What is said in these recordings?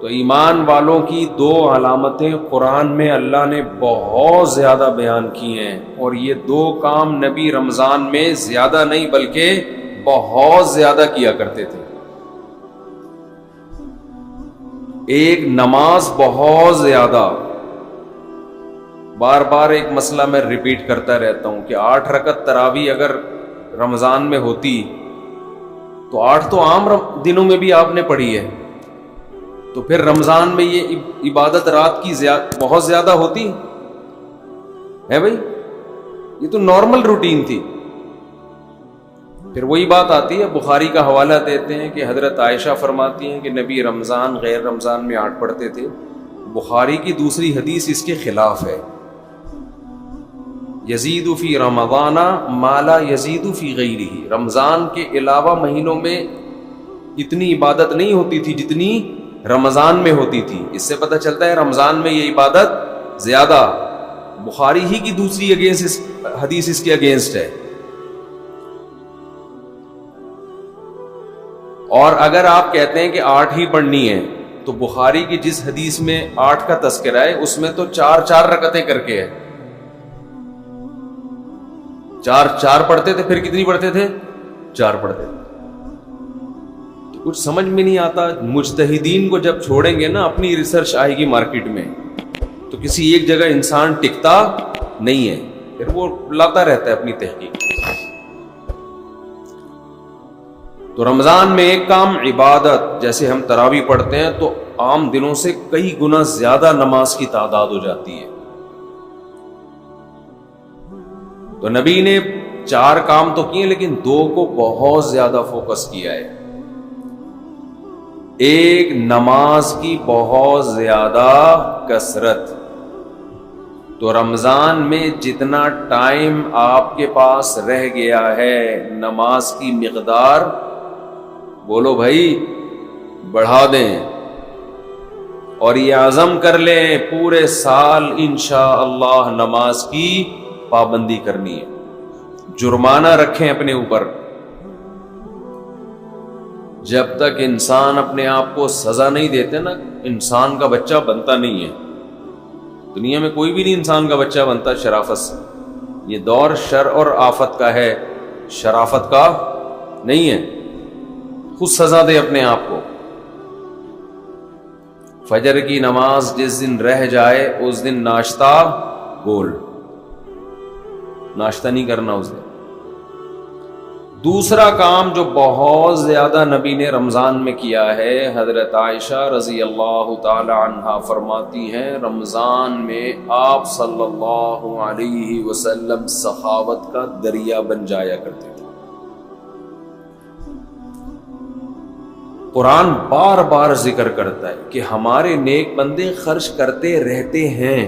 تو ایمان والوں کی دو علامتیں قرآن میں اللہ نے بہت زیادہ بیان کی ہیں، اور یہ دو کام نبی رمضان میں زیادہ نہیں بلکہ بہت زیادہ کیا کرتے تھے۔ ایک نماز بہت زیادہ، بار بار ایک مسئلہ میں ریپیٹ کرتا رہتا ہوں کہ 8 رکعت تراویح اگر رمضان میں ہوتی تو 8 تو عام دنوں میں بھی آپ نے پڑھی ہے، تو پھر رمضان میں یہ عبادت رات کی بہت زیادہ ہوتی ہے بھائی، یہ تو نارمل روٹین تھی۔ پھر وہی بات آتی ہے، بخاری کا حوالہ دیتے ہیں کہ حضرت عائشہ فرماتی ہیں کہ نبی رمضان غیر رمضان میں 8 پڑھتے تھے۔ بخاری کی دوسری حدیث اس کے خلاف ہے، یزید فی رمضان ما لا یزید فی غیرہ، رمضان کے علاوہ مہینوں میں اتنی عبادت نہیں ہوتی تھی جتنی رمضان میں ہوتی تھی۔ اس سے پتہ چلتا ہے رمضان میں یہ عبادت زیادہ، بخاری ہی کی دوسری حدیث اس کے اگینسٹ ہے۔ اور اگر آپ کہتے ہیں کہ 8 ہی پڑھنی ہے تو بخاری کی جس حدیث میں 8 کا تذکرہ ہے اس میں تو 4 رکعتیں کر کے ہے، 4 پڑھتے تھے، پھر کتنی پڑھتے تھے؟ 4 پڑھتے تھے۔ کچھ سمجھ میں نہیں آتا۔ مجتہدین کو جب چھوڑیں گے نا، اپنی ریسرچ آئے گی مارکیٹ میں، تو کسی ایک جگہ انسان ٹکتا نہیں ہے، پھر وہ لاتا رہتا ہے اپنی تحقیق۔ تو رمضان میں ایک کام عبادت، جیسے ہم تراویح پڑھتے ہیں تو عام دنوں سے کئی گنا زیادہ نماز کی تعداد ہو جاتی ہے۔ تو نبی نے 4 کام تو کیے لیکن 2 کو بہت زیادہ فوکس کیا ہے۔ ایک نماز کی بہت زیادہ کثرت، تو رمضان میں جتنا ٹائم آپ کے پاس رہ گیا ہے نماز کی مقدار، بولو بھائی بڑھا دیں، اور یہ عزم کر لیں پورے سال انشاءاللہ نماز کی پابندی کرنی ہے۔ جرمانہ رکھیں اپنے اوپر، جب تک انسان اپنے آپ کو سزا نہیں دیتے نا، انسان کا بچہ بنتا نہیں ہے۔ دنیا میں کوئی بھی نہیں انسان کا بچہ بنتا شرافت سے۔ یہ دور شر اور آفت کا ہے، شرافت کا نہیں ہے۔ خود سزا دے اپنے آپ کو۔ فجر کی نماز جس دن رہ جائے اس دن ناشتہ گول، ناشتہ نہیں کرنا اس دن۔ دوسرا کام جو بہت زیادہ نبی نے رمضان میں کیا ہے، حضرت عائشہ رضی اللہ تعالی عنہا فرماتی ہیں رمضان میں آپ صلی اللہ علیہ وسلم سخاوت کا دریا بن جایا کرتے تھے۔ قرآن بار بار ذکر کرتا ہے کہ ہمارے نیک بندے خرچ کرتے رہتے ہیں۔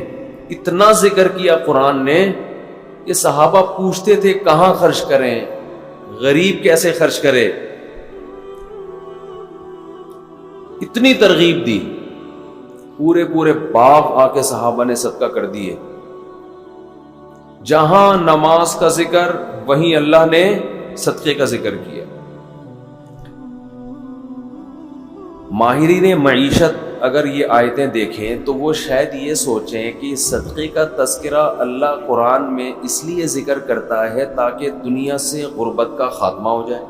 اتنا ذکر کیا قرآن نے کہ صحابہ پوچھتے تھے کہاں خرچ کریں، غریب کیسے خرچ کرے، اتنی ترغیب دی، پورے باغ آ کے صحابہ نے صدقہ کر دیے۔ جہاں نماز کا ذکر وہیں اللہ نے صدقے کا ذکر کیا۔ ماہرین معیشت اگر یہ آیتیں دیکھیں تو وہ شاید یہ سوچیں کہ صدقے کا تذکرہ اللہ قرآن میں اس لیے ذکر کرتا ہے تاکہ دنیا سے غربت کا خاتمہ ہو جائے،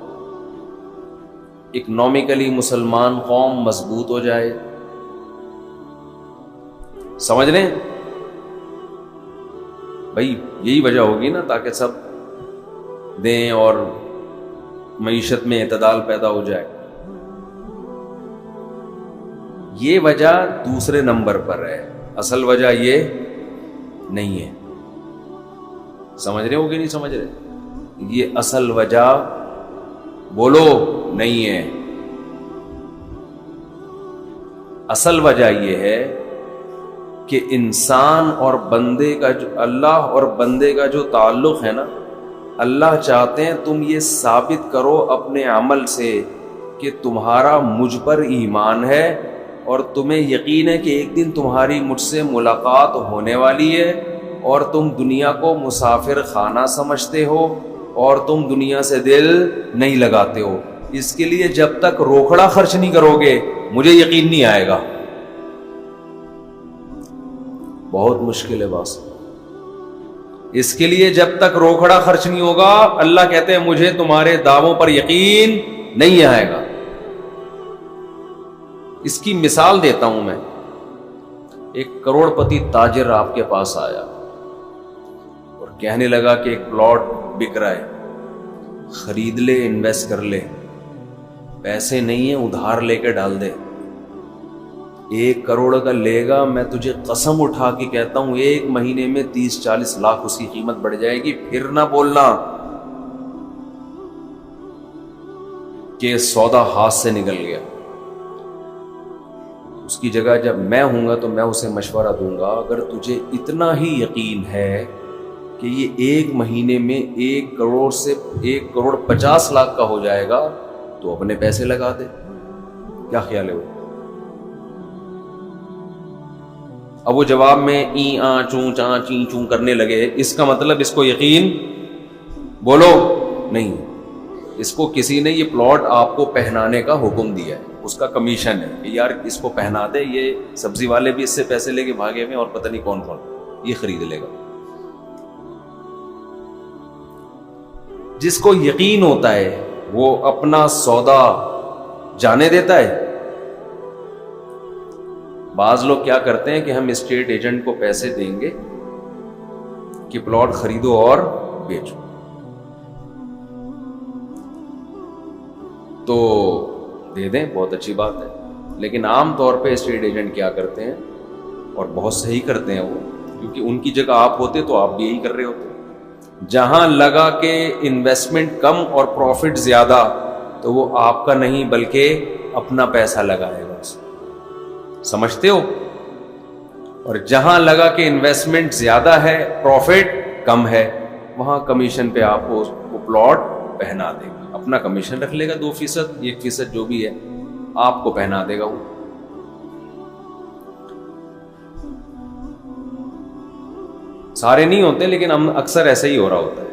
اکنامکلی مسلمان قوم مضبوط ہو جائے۔ سمجھ لیں بھائی، یہی وجہ ہوگی نا، تاکہ سب دیں اور معیشت میں اعتدال پیدا ہو جائے۔ یہ وجہ دوسرے نمبر پر ہے، اصل وجہ یہ نہیں ہے۔ سمجھ رہے ہو کہ نہیں سمجھ رہے؟ یہ اصل وجہ بولو نہیں ہے۔ اصل وجہ یہ ہے کہ انسان اور بندے کا جو اللہ اور بندے کا جو تعلق ہے نا، اللہ چاہتے ہیں تم یہ ثابت کرو اپنے عمل سے کہ تمہارا مجھ پر ایمان ہے اور تمہیں یقین ہے کہ ایک دن تمہاری مجھ سے ملاقات ہونے والی ہے، اور تم دنیا کو مسافر خانہ سمجھتے ہو اور تم دنیا سے دل نہیں لگاتے ہو۔ اس کے لیے جب تک روکڑا خرچ نہیں کرو گے مجھے یقین نہیں آئے گا۔ بہت مشکل ہے باس. اس کے لیے جب تک روکڑا خرچ نہیں ہوگا, اللہ کہتے ہیں مجھے تمہارے دعووں پر یقین نہیں آئے گا. اس کی مثال دیتا ہوں میں. ایک کروڑ پتی تاجر آپ کے پاس آیا اور کہنے لگا کہ ایک پلاٹ بک رہا ہے, خرید لے, انویسٹ کر لے, پیسے نہیں ہیں ادھار لے کے ڈال دے. 1 کروڑ کا لے گا, میں تجھے قسم اٹھا کے کہتا ہوں 1 مہینے میں 30-40 لاکھ اس کی قیمت بڑھ جائے گی. پھر نہ بولنا کہ سودا ہاتھ سے نکل گیا. اس کی جگہ جب میں ہوں گا تو میں اسے مشورہ دوں گا, اگر تجھے اتنا ہی یقین ہے کہ یہ 1 مہینے میں 1 کروڑ سے 1 کروڑ 50 لاکھ کا ہو جائے گا تو اپنے پیسے لگا دے. کیا خیال ہے وہ؟ اب وہ جواب میں ای آ چوں چاں چیں چوں کرنے لگے. اس کا مطلب اس کو یقین بولو نہیں. اس کو کسی نے یہ پلاٹ آپ کو پہنانے کا حکم دیا ہے, اس کا کمیشن ہے کہ یار اس کو پہنا دے, یہ سبزی والے بھی اس سے پیسے لے کے بھاگے ہوئے اور پتہ نہیں کون کون یہ خرید لے گا. جس کو یقین ہوتا ہے وہ اپنا سودا جانے دیتا ہے. بعض لوگ کیا کرتے ہیں کہ ہم اسٹیٹ ایجنٹ کو پیسے دیں گے کہ پلاٹ خریدو اور بیچو, تو دے دیں, بہت اچھی بات ہے. لیکن عام طور پہ اسٹیٹ ایجنٹ کیا کرتے ہیں, اور بہت صحیح کرتے ہیں وہ, کیونکہ ان کی جگہ آپ ہوتے تو آپ بھی یہی کر رہے ہوتے. جہاں لگا کہ انویسٹمنٹ کم اور پروفٹ زیادہ تو وہ آپ کا نہیں بلکہ اپنا پیسہ لگائے گا اس میں. سمجھتے ہو؟ اور جہاں لگا کہ انویسٹمنٹ زیادہ ہے پروفٹ کم ہے, وہاں کمیشن پہ آپ کو پلاٹ پہنا دے گا. اپنا کمیشن رکھ لے گا 2%, 1% جو بھی ہے آپ کو پہنا دے گا وہ. سارے نہیں ہوتے لیکن ہم اکثر ایسا ہی ہو رہا ہوتا ہے.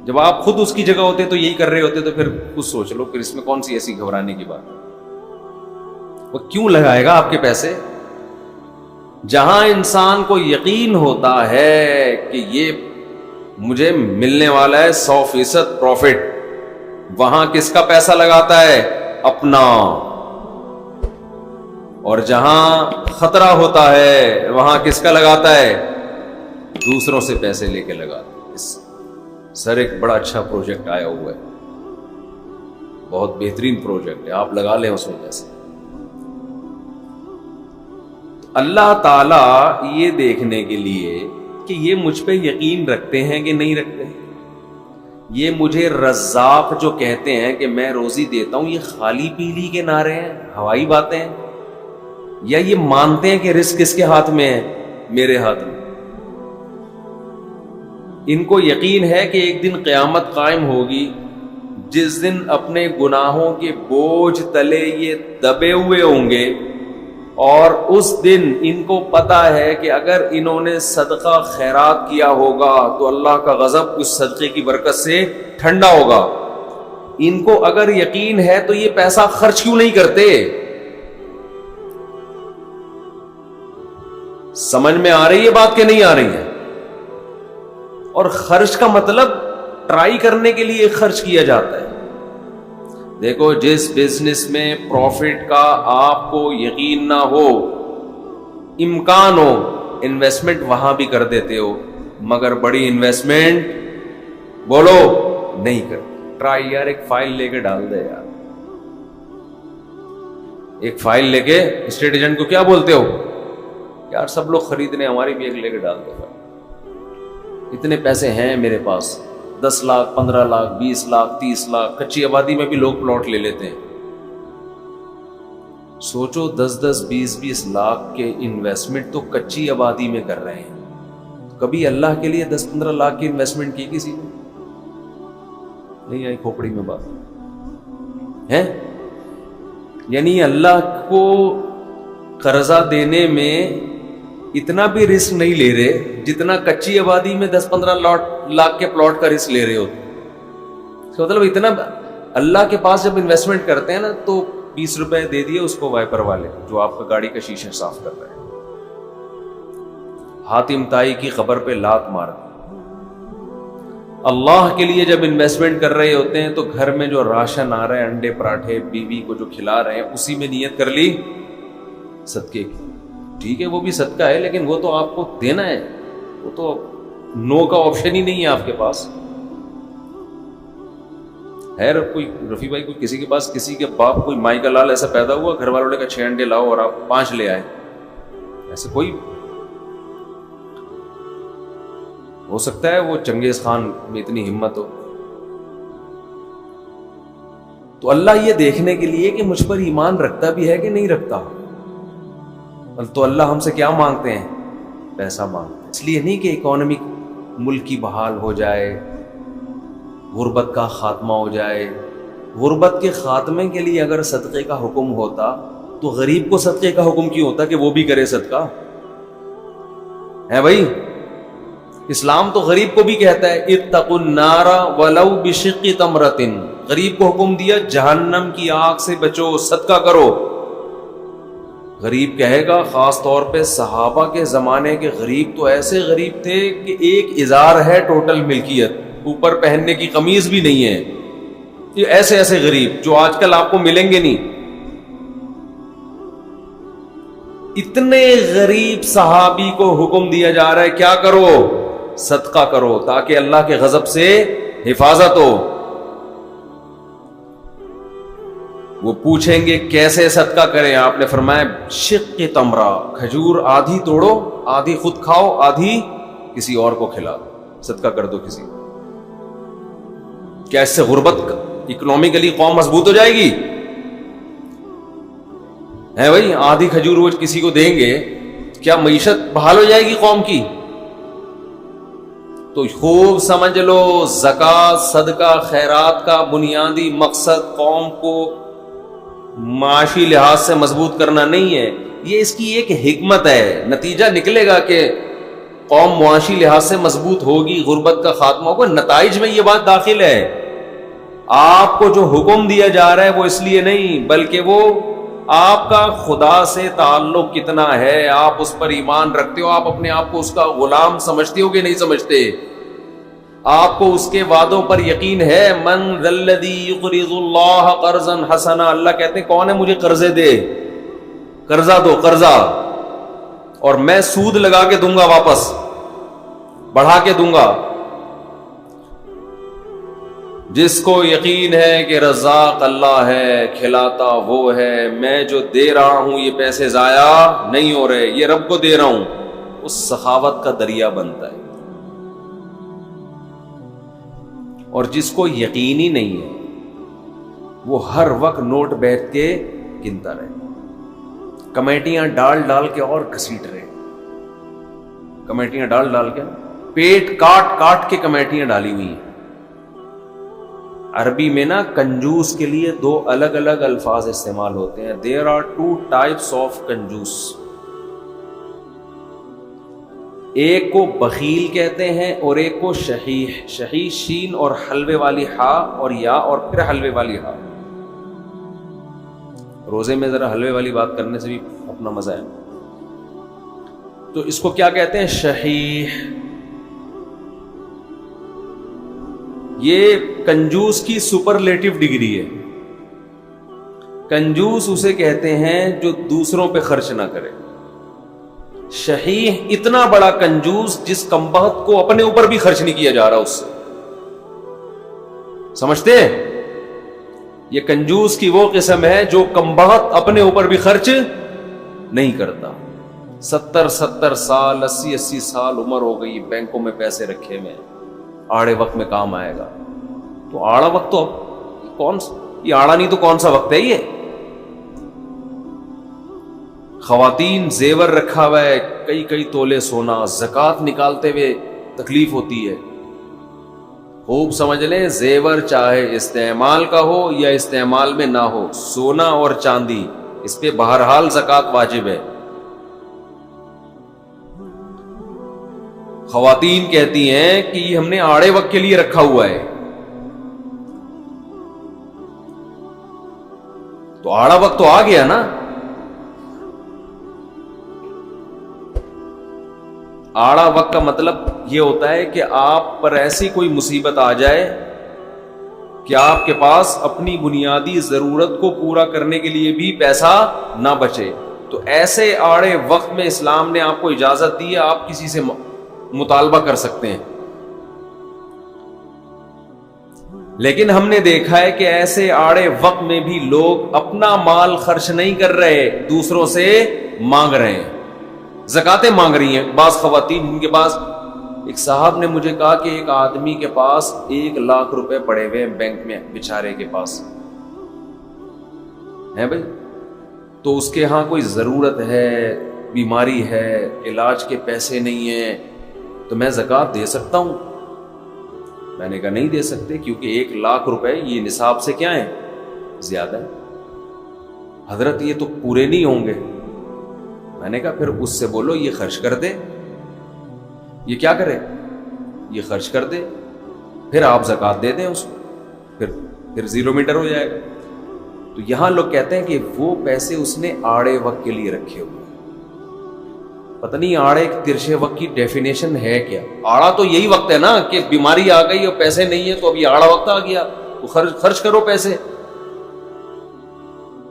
جب آپ خود اس کی جگہ ہوتے تو یہی کر رہے ہوتے تو پھر خود سوچ لو, پھر اس میں کون سی ایسی گھبرانے کی بات ہے. وہ کیوں لگائے گا آپ کے پیسے؟ جہاں انسان کو یقین ہوتا ہے کہ یہ مجھے ملنے والا ہے 100% پروفٹ, وہاں کس کا پیسہ لگاتا ہے؟ اپنا. اور جہاں خطرہ ہوتا ہے وہاں کس کا لگاتا ہے؟ دوسروں سے پیسے لے کے لگاتا ہے. سر ایک بڑا اچھا پروجیکٹ آیا ہوا ہے, بہت بہترین پروجیکٹ ہے, آپ لگا لیں اس میں پیسے. اللہ تعالیٰ یہ دیکھنے کے لیے کہ یہ مجھ پہ یقین رکھتے ہیں کہ نہیں رکھتے ہیں, یہ مجھے رزاق جو کہتے ہیں کہ میں روزی دیتا ہوں, یہ خالی پیلی کے نعرے ہیں, ہوائی باتیں ہیں, یا یہ مانتے ہیں کہ رزق کس کے ہاتھ میں ہے؟ میرے ہاتھ میں. ان کو یقین ہے کہ ایک دن قیامت قائم ہوگی جس دن اپنے گناہوں کے بوجھ تلے یہ دبے ہوئے ہوں گے, اور اس دن ان کو پتا ہے کہ اگر انہوں نے صدقہ خیرات کیا ہوگا تو اللہ کا غضب اس صدقے کی برکت سے ٹھنڈا ہوگا. ان کو اگر یقین ہے تو یہ پیسہ خرچ کیوں نہیں کرتے؟ سمجھ میں آ رہی ہے بات کہ نہیں آ رہی ہے؟ اور خرچ کا مطلب ٹرائی کرنے کے لیے خرچ کیا جاتا ہے. دیکھو, جس بزنس میں پروفٹ کا آپ کو یقین نہ ہو, امکان ہو, انویسٹمنٹ وہاں بھی کر دیتے ہو, مگر بڑی انویسٹمنٹ بولو نہیں کرتے. ٹرائی یار, ایک فائل لے کے ڈال دے یار, ایک فائل لے کے اسٹیٹ ایجنٹ کو کیا بولتے ہو یار, سب لوگ خریدنے, ہماری بھی ایک لے کے ڈال دے, اتنے پیسے ہیں میرے پاس, 10 لاکھ 15 لاکھ 20 لاکھ 30 لاکھ. کچی آبادی میں بھی لوگ پلاٹ لے لیتے ہیں. سوچو 10 20 لاکھ کے انویسٹمنٹ تو کچی آبادی میں کر رہے ہیں. کبھی اللہ کے لیے 10-15 لاکھ کی انویسٹمنٹ کی کسی نے؟ نہیں آئی کھوپڑی میں بات ہے. یعنی اللہ کو قرضہ دینے میں اتنا بھی رسک نہیں لے رہے جتنا کچی آبادی میں 10-15 لاکھ کے پلاٹ کا رسک لے رہے ہوتے. مطلب اتنا اللہ کے پاس جب انویسٹمنٹ کرتے ہیں نا تو 20 روپے دے دیے اس کو وائپر والے جو آپ کا گاڑی کا شیشہ صاف کر رہے ہیں, حاتم طائی کی قبر پہ لات مار دی. اللہ کے لیے جب انویسٹمنٹ کر رہے ہوتے ہیں تو گھر میں جو راشن آ رہا ہے, انڈے پراٹھے بیوی کو جو کھلا رہے ہیں, اسی میں نیت کر لی صدقے کی. ٹھیک ہے وہ بھی صدقہ ہے, لیکن وہ تو آپ کو دینا ہے, وہ تو نو کا آپشن ہی نہیں ہے آپ کے پاس. ہے کوئی رفیع بھائی, کوئی کسی کے پاس, کسی کے باپ کوئی مائی کا لال ایسا پیدا ہوا گھر والوں نے کہا 6 انڈے لاؤ اور آپ 5 لے آئے؟ ایسے کوئی ہو سکتا ہے وہ چنگیز خان میں اتنی ہمت ہو. تو اللہ یہ دیکھنے کے لیے کہ مجھ پر ایمان رکھتا بھی ہے کہ نہیں رکھتا, تو اللہ ہم سے کیا مانگتے ہیں؟ پیسہ مانگتے ہیں. اس لیے نہیں کہ اکانومک ملک کی بحال ہو جائے, غربت کا خاتمہ ہو جائے. غربت کے خاتمے کے لیے اگر صدقے کا حکم ہوتا تو غریب کو صدقے کا حکم کیوں ہوتا کہ وہ بھی کرے صدقہ؟ ہے بھائی, اسلام تو غریب کو بھی کہتا ہے اتقوا النار ولو بشق تمرۃ. غریب کو حکم دیا جہنم کی آگ سے بچو, صدقہ کرو. غریب کہے گا, خاص طور پہ صحابہ کے زمانے کے غریب تو ایسے غریب تھے کہ ایک ازار ہے ٹوٹل ملکیت, اوپر پہننے کی قمیض بھی نہیں ہے. یہ ایسے ایسے غریب جو آج کل آپ کو ملیں گے نہیں. اتنے غریب صحابی کو حکم دیا جا رہا ہے کیا کرو؟ صدقہ کرو, تاکہ اللہ کے غضب سے حفاظت ہو. وہ پوچھیں گے کیسے صدقہ کریں؟ آپ نے فرمایا شق تمرہ, کھجور آدھی توڑو, آدھی خود کھاؤ, آدھی کسی اور کو کھلا دو, صدقہ کر دو کسی. کیا اس سے غربت اکنامکلی قوم مضبوط ہو جائے گی؟ ہے بھائی, آدھی کھجور وہ کسی کو دیں گے, کیا معیشت بحال ہو جائے گی قوم کی؟ تو خوب سمجھ لو, زکوٰۃ صدقہ خیرات کا بنیادی مقصد قوم کو معاشی لحاظ سے مضبوط کرنا نہیں ہے. یہ اس کی ایک حکمت ہے. نتیجہ نکلے گا کہ قوم معاشی لحاظ سے مضبوط ہوگی, غربت کا خاتمہ ہوگا. نتائج میں یہ بات داخل ہے. آپ کو جو حکم دیا جا رہا ہے وہ اس لیے نہیں, بلکہ وہ آپ کا خدا سے تعلق کتنا ہے, آپ اس پر ایمان رکھتے ہو, آپ اپنے آپ کو اس کا غلام سمجھتے ہو کہ نہیں سمجھتے, آپ کو اس کے وعدوں پر یقین ہے. من ذا الذی یقرض اللہ قرضا حسنا, اللہ کہتے ہیں کون ہے مجھے قرضے دے, قرضہ دو, قرضہ, اور میں سود لگا کے دوں گا, واپس بڑھا کے دوں گا. جس کو یقین ہے کہ رزاق اللہ ہے, کھلاتا وہ ہے, میں جو دے رہا ہوں یہ پیسے ضائع نہیں ہو رہے, یہ رب کو دے رہا ہوں, اس سخاوت کا دریا بنتا ہے. اور جس کو یقین ہی نہیں ہے وہ ہر وقت نوٹ بیٹھ کے گنتا رہے, کمیٹیاں ڈال ڈال کے اور گھسیٹ رہے, کمیٹیاں ڈال ڈال کے, پیٹ کاٹ کاٹ کے کمیٹیاں ڈالی ہوئی ہیں. عربی میں نا کنجوس کے لیے 2 الگ الگ الفاظ استعمال ہوتے ہیں. دیر آر 2 types of کنجوس. ایک کو بخیل کہتے ہیں اور ایک کو شحیح. شحیح شین اور حلوے والی ہا اور یا اور پھر حلوے والی ہا. روزے میں ذرا حلوے والی بات کرنے سے بھی اپنا مزہ ہے. تو اس کو کیا کہتے ہیں؟ شحیح. یہ کنجوس کی سپرلیٹو ڈگری ہے. کنجوس اسے کہتے ہیں جو دوسروں پہ خرچ نہ کرے. شحیح اتنا بڑا کنجوس جس کمبخت کو اپنے اوپر بھی خرچ نہیں کیا جا رہا اس سے. سمجھتے ہیں؟ یہ کنجوس کی وہ قسم ہے جو کمبخت اپنے اوپر بھی خرچ نہیں کرتا. 70 سال 80 سال عمر ہو گئی, بینکوں میں پیسے رکھے ہوئے, آڑے وقت میں کام آئے گا. تو آڑا وقت تو کون سا, یہ آڑا نہیں تو کون سا وقت ہے یہ؟ خواتین زیور رکھا ہوا ہے, کئی تولے سونا, زکوٰۃ نکالتے ہوئے تکلیف ہوتی ہے. خوب سمجھ لیں, زیور چاہے استعمال کا ہو یا استعمال میں نہ ہو, سونا اور چاندی اس پہ بہرحال زکوٰۃ واجب ہے. خواتین کہتی ہیں کہ یہ ہم نے آڑے وقت کے لیے رکھا ہوا ہے. تو آڑا وقت تو آ گیا نا. آڑا وقت کا مطلب یہ ہوتا ہے کہ آپ پر ایسی کوئی مصیبت آ جائے کہ آپ کے پاس اپنی بنیادی ضرورت کو پورا کرنے کے لیے بھی پیسہ نہ بچے. تو ایسے آڑے وقت میں اسلام نے آپ کو اجازت دی ہے, آپ کسی سے مطالبہ کر سکتے ہیں. لیکن ہم نے دیکھا ہے کہ ایسے آڑے وقت میں بھی لوگ اپنا مال خرچ نہیں کر رہے, دوسروں سے مانگ رہے ہیں, زکاتیں مانگ رہی ہیں. بعض خواتین ان کے پاس, ایک صاحب نے مجھے کہا کہ ایک آدمی کے پاس 1,00,000 روپے پڑے ہوئے بینک میں, بیچارے کے پاس ہے بھائی, تو اس کے ہاں کوئی ضرورت ہے, بیماری ہے, علاج کے پیسے نہیں ہیں, تو میں زکوٰۃ دے سکتا ہوں؟ میں نے کہا نہیں دے سکتے, کیونکہ 1,00,000 روپے یہ نصاب سے کیا ہے, زیادہ ہے. حضرت یہ تو پورے نہیں ہوں گے. میں نے کہا پھر اس سے بولو یہ خرچ کر دے. یہ کیا کرے, یہ خرچ کر دے, پھر آپ زکوٰۃ دے دیں اس کو, پھر زیرو میٹر ہو جائے گا. تو یہاں لوگ کہتے ہیں کہ وہ پیسے اس نے آڑے وقت کے لیے رکھے ہوئے. پتہ نہیں آڑے ترشے وقت کی ڈیفینیشن ہے کیا. آڑا تو یہی وقت ہے نا کہ بیماری آ گئی اور پیسے نہیں ہے, تو ابھی آڑا وقت آ گیا, تو خرچ کرو پیسے.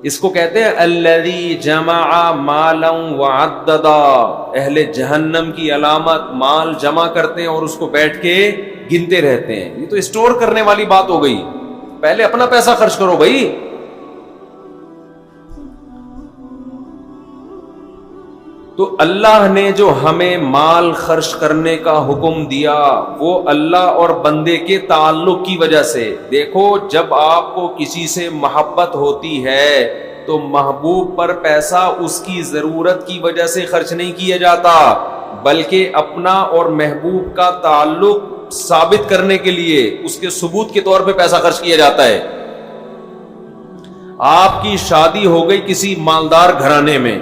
اس کو کہتے ہیں الذی جمع مالا وعددا. اہل جہنم کی علامت مال جمع کرتے ہیں اور اس کو بیٹھ کے گنتے رہتے ہیں. یہ تو اسٹور کرنے والی بات ہو گئی. پہلے اپنا پیسہ خرچ کرو بھائی. تو اللہ نے جو ہمیں مال خرچ کرنے کا حکم دیا وہ اللہ اور بندے کے تعلق کی وجہ سے. دیکھو جب آپ کو کسی سے محبت ہوتی ہے تو محبوب پر پیسہ اس کی ضرورت کی وجہ سے خرچ نہیں کیا جاتا, بلکہ اپنا اور محبوب کا تعلق ثابت کرنے کے لیے اس کے ثبوت کے طور پہ پیسہ خرچ کیا جاتا ہے. آپ کی شادی ہو گئی کسی مالدار گھرانے میں,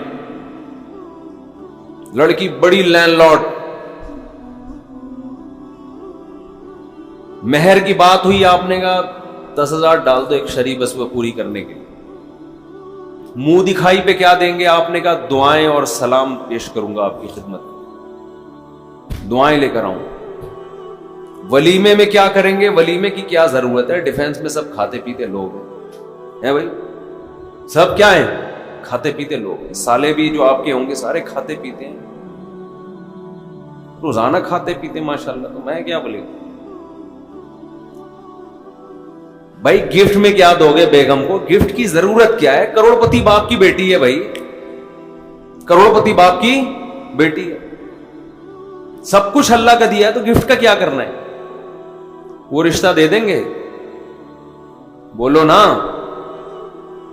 لڑکی بڑی لینڈ لارڈ, مہر کی بات ہوئی, آپ نے کہا 10,000 ڈال دو ایک شریف بس وہ پوری کرنے کے لیے. منہ دکھائی پہ کیا دیں گے, آپ نے کہا دعائیں اور سلام پیش کروں گا آپ کی خدمت, دعائیں لے کر آؤں. ولیمے میں کیا کریں گے, ولیمے کی کیا ضرورت ہے, ڈیفینس میں سب کھاتے پیتے لوگ ہیں بھائی, سب کیا ہیں, کھاتے پیتے لوگ ہیں. سالے بھی جو آپ کے ہوں گے سارے کھاتے پیتے ہیں, روزانہ کھاتے پیتے ماشاءاللہ. تو میں کیا بولے بھائی, گفٹ میں کیا دو گے بیگم کو, گفٹ کی ضرورت کیا ہے, کروڑ پتی باپ کی بیٹی ہے بھائی, کروڑ پتی باپ کی بیٹی ہے, سب کچھ اللہ کا دیا ہے, تو گفٹ کا کیا کرنا ہے. وہ رشتہ دے دیں گے, بولو نا,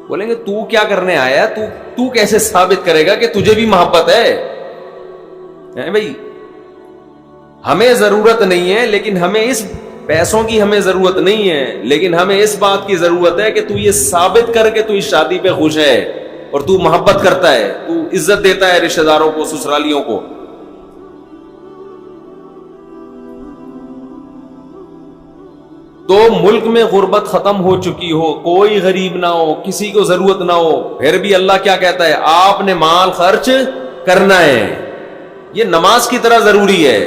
بولیں گے تو کیا کرنے آیا, تو کیسے ثابت کرے گا کہ تجھے بھی محبت ہے بھائی. ہمیں ضرورت نہیں ہے, لیکن ہمیں اس پیسوں کی ہمیں ضرورت نہیں ہے, لیکن ہمیں اس بات کی ضرورت ہے کہ تو یہ ثابت کر کے تو اس شادی پہ خوش ہے اور تو محبت کرتا ہے, تو عزت دیتا ہے رشتہ داروں کو, سسرالیوں کو. تو ملک میں غربت ختم ہو چکی ہو, کوئی غریب نہ ہو, کسی کو ضرورت نہ ہو, پھر بھی اللہ کیا کہتا ہے, آپ نے مال خرچ کرنا ہے. یہ نماز کی طرح ضروری ہے.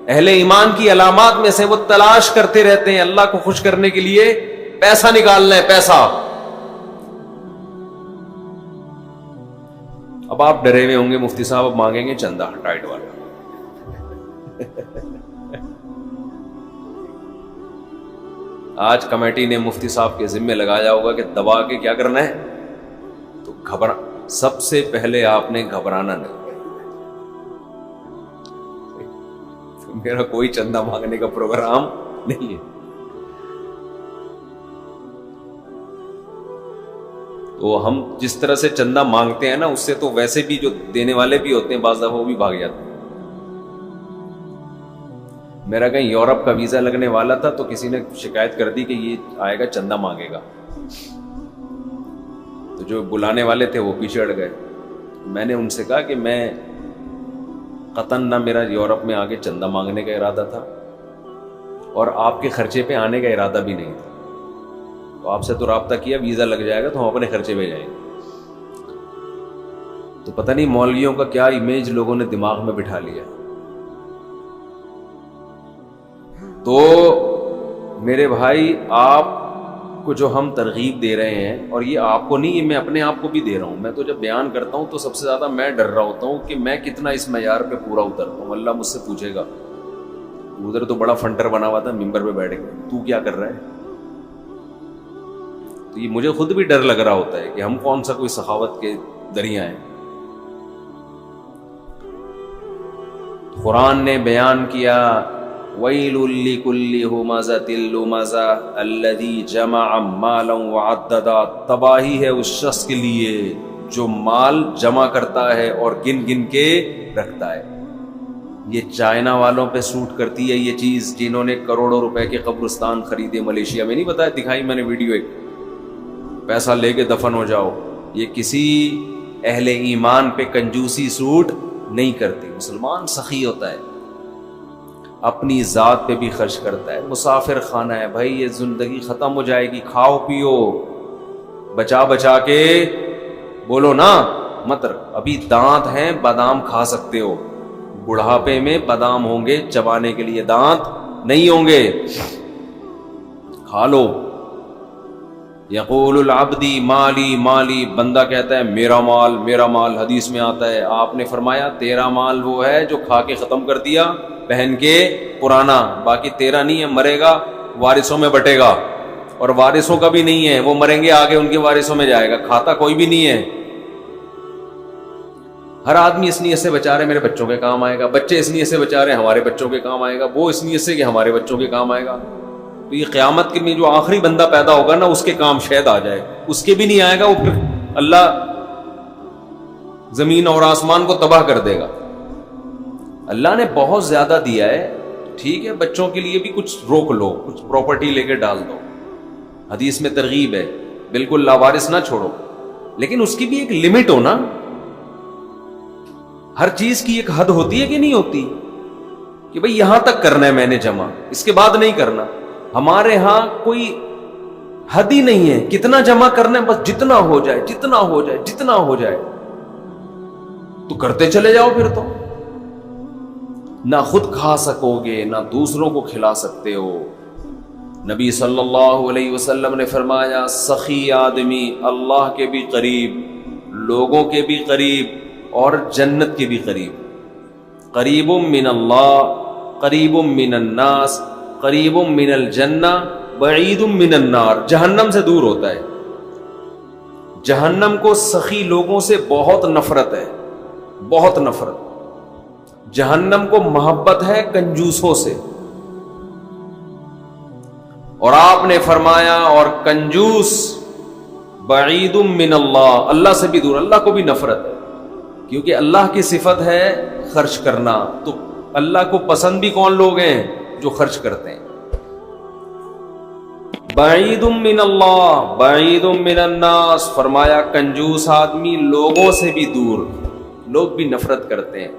اہل ایمان کی علامات میں سے وہ تلاش کرتے رہتے ہیں اللہ کو خوش کرنے کے لیے پیسہ نکالنا ہے, پیسہ. اب آپ ڈرے ہوئے ہوں گے مفتی صاحب اب مانگیں گے چندہ ٹائٹ والا. آج کمیٹی نے مفتی صاحب کے ذمے لگایا ہوگا کہ دبا کے کیا کرنا ہے, تو سب سے پہلے آپ نے گھبرانا نہیں. میرا کوئی چندہ مانگنے کا پروگرام نہیں ہے. تو ہم جس طرح سے چندہ مانگتے ہیں نا, اس سے تو ویسے بھی جو دینے والے بھی ہوتے ہیں بعض دفعہ وہ بھی بھاگ جاتے ہیں. میرا کہیں یورپ کا ویزا لگنے والا تھا, تو کسی نے شکایت کر دی کہ یہ آئے گا چندہ مانگے گا, تو جو بلانے والے تھے وہ پیچھے ہٹ گئے. میں نے ان سے کہا کہ میں قطعاً نہ میرا یورپ میں آگے چندہ مانگنے کا ارادہ تھا اور آپ کے خرچے پہ آنے کا ارادہ بھی نہیں تھا. تو آپ سے تو رابطہ کیا, ویزا لگ جائے گا تو ہم اپنے خرچے پہ جائیں گے. تو پتہ نہیں مولویوں کا کیا امیج لوگوں نے دماغ میں بٹھا لیا. تو میرے بھائی آپ کو جو ہم ترغیب دے رہے ہیں، اور یہ آپ کو نہیں، میں اپنے آپ کو بھی دے رہا ہوں، میں تو جب بیان کرتا ہوں تو سب سے زیادہ میں ڈر رہا ہوتا ہوں کہ میں کتنا اس معیار پہ پورا اترتا ہوں. اللہ مجھ سے پوچھے گا ادھر تو بڑا فنٹر بنا ہوا تھا ممبر پہ بیٹھ کے، تو کیا کر رہا ہے؟ تو یہ مجھے خود بھی ڈر لگ رہا ہوتا ہے کہ ہم کون سا کوئی سخاوت کے دریا ہیں. قرآن نے بیان کیا وَيْلٌ لِّكُلِّ هُمَزَةٍ لُّمَزَةٍ الَّذِي جَمَعَ مَالًا وَعَدَّدَ. تباہی ہے اس شخص کے لیے جو مال جمع کرتا ہے اور گن گن کے رکھتا ہے. یہ چائنا والوں پہ سوٹ کرتی ہے یہ چیز، جنہوں نے کروڑوں روپے کے قبرستان خریدے ملیشیا میں. نہیں بتایا، دکھائی میں نے ویڈیو، ایک پیسہ لے کے دفن ہو جاؤ. یہ کسی اہل ایمان پہ کنجوسی سوٹ نہیں کرتی. مسلمان سخی ہوتا ہے، اپنی ذات پہ بھی خرچ کرتا ہے. مسافر خانہ ہے بھائی، یہ زندگی ختم ہو جائے گی، کھاؤ پیو بچا بچا کے. بولو نا مت، ابھی دانت ہیں بادام کھا سکتے ہو، بڑھاپے میں بادام ہوں گے چبانے کے لیے، دانت نہیں ہوں گے، کھا لو. یقول العبدی مالی مالی، بندہ کہتا ہے میرا مال میرا مال. حدیث میں آتا ہے، آپ نے فرمایا تیرا مال وہ ہے جو کھا کے ختم کر دیا پہن کے پرانا، باقی تیرا نہیں ہے، مرے گا وارثوں میں بٹے گا. اور وارثوں کا بھی نہیں ہے، وہ مریں گے آگے ان کے وارثوں میں جائے گا، کھاتا کوئی بھی نہیں ہے. ہر آدمی اس نیت سے بچا رہے میرے بچوں کے کام آئے گا، بچے اس نیت سے بچا رہے ہمارے بچوں کے کام آئے گا، وہ اس نیت سے کہ ہمارے بچوں کے کام آئے گا. تو یہ قیامت کے میں جو آخری بندہ پیدا ہوگا نا، اس کے کام شاید آ جائے، اس کے بھی نہیں آئے گا، وہ پھر اللہ زمین اور آسمان کو تباہ کر دے گا. اللہ نے بہت زیادہ دیا ہے، ٹھیک ہے، بچوں کے لیے بھی کچھ روک لو، کچھ پراپرٹی لے کے ڈال دو، حدیث میں ترغیب ہے، بالکل لاوارث نہ چھوڑو، لیکن اس کی بھی ایک لمٹ ہو نا. ہر چیز کی ایک حد ہوتی ہے کہ نہیں ہوتی، کہ بھئی یہاں تک کرنا ہے میں نے جمع، اس کے بعد نہیں کرنا. ہمارے ہاں کوئی حد ہی نہیں ہے، کتنا جمع کرنا ہے، بس جتنا ہو جائے جتنا ہو جائے جتنا ہو جائے تو کرتے چلے جاؤ. پھر تو نہ خود کھا سکو گے نہ دوسروں کو کھلا سکتے ہو. نبی صلی اللہ علیہ وسلم نے فرمایا سخی آدمی اللہ کے بھی قریب، لوگوں کے بھی قریب اور جنت کے بھی قریب. قریب من اللہ، قریب من الناس، قریب من الجنہ، بعید من النار. جہنم سے دور ہوتا ہے. جہنم کو سخی لوگوں سے بہت نفرت ہے، بہت نفرت. جہنم کو محبت ہے کنجوسوں سے. اور آپ نے فرمایا اور کنجوس بعید من اللہ، اللہ سے بھی دور، اللہ کو بھی نفرت ہے، کیونکہ اللہ کی صفت ہے خرچ کرنا. تو اللہ کو پسند بھی کون لوگ ہیں؟ جو خرچ کرتے ہیں. بعید من اللہ بعید من الناس، فرمایا کنجوس آدمی لوگوں سے بھی دور، لوگ بھی نفرت کرتے ہیں.